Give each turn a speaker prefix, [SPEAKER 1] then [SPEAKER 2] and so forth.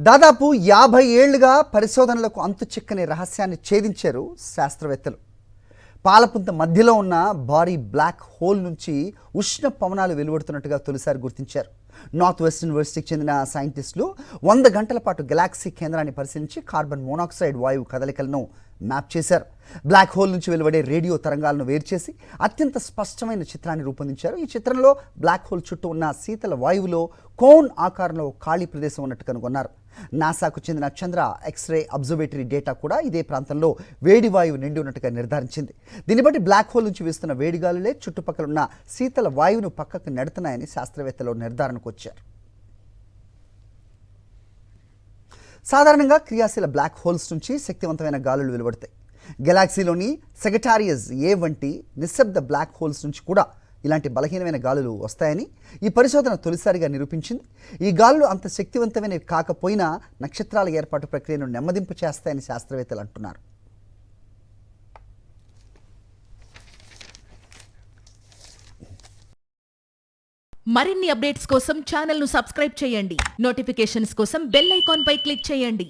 [SPEAKER 1] దాదాపు 50 ఏళ్లుగా పరిశోధనలకు అంతు చిక్కని రహస్యాన్ని ఛేదించారు శాస్త్రవేత్తలు. పాలపుంత మధ్యలో ఉన్న భారీ బ్లాక్ హోల్ నుంచి ఉష్ణ పవనాలు వెలువడుతున్నట్టుగా తొలిసారి గుర్తించారు. నార్త్ వెస్ట్ యూనివర్సిటీకి చెందిన సైంటిస్టులు 100 గంటల పాటు గెలాక్సీ కేంద్రాన్ని పరిశీలించి కార్బన్ మోనాక్సైడ్ వాయువు కదలికలను మ్యాప్ చేశారు. బ్లాక్ హోల్ నుంచి వెలువడే రేడియో తరంగాలను వేరు చేసి అత్యంత స్పష్టమైన చిత్రాన్ని రూపొందించారు. ఈ చిత్రంలో బ్లాక్ హోల్ చుట్టూ ఉన్న శీతల వాయువులో కోన్ ఆకారంలో ఖాళీ ప్రదేశం ఉన్నట్టు కనుగొన్నారు. నాసాకు చెందిన చంద్ర ఎక్స్రే అబ్జర్వేటరీ డేటా కూడా ఇదే ప్రాంతంలో వేడి వాయువు నిండి ఉన్నట్టుగా నిర్ధారించింది. దీన్ని బట్టి బ్లాక్ హోల్ నుంచి వీస్తున్న వేడి గాలులే చుట్టుపక్కల ఉన్న శీతల వాయువును పక్కకు నెడుతున్నాయని శాస్త్రవేత్తలు నిర్ధారణకు వచ్చారు. సాధారణంగా క్రియాశీల బ్లాక్ హోల్స్ నుంచి శక్తివంతమైన గాలులు వెలువడతాయి. గెలాక్సీలోని సెగటారియస్ ఏ వంటి నిశ్శబ్ద బ్లాక్ హోల్స్ నుంచి కూడా ఇలాంటి బలహీనమైన గాలులు వస్తాయని ఈ పరిశోధన తొలిసారిగా నిరూపించింది. ఈ గాలులు అంత శక్తివంతమైనవి కాకపోయినా నక్షత్రాల ఏర్పాటు ప్రక్రియను నెమ్మదింపు చేస్తాయని శాస్త్రవేత్తలు అంటున్నారు.
[SPEAKER 2] మరిన్ని అప్డేట్స్ కోసం ఛానల్ను సబ్స్క్రైబ్ చేయండి. నోటిఫికేషన్స్ కోసం బెల్ ఐకాన్ పై క్లిక్ చేయండి.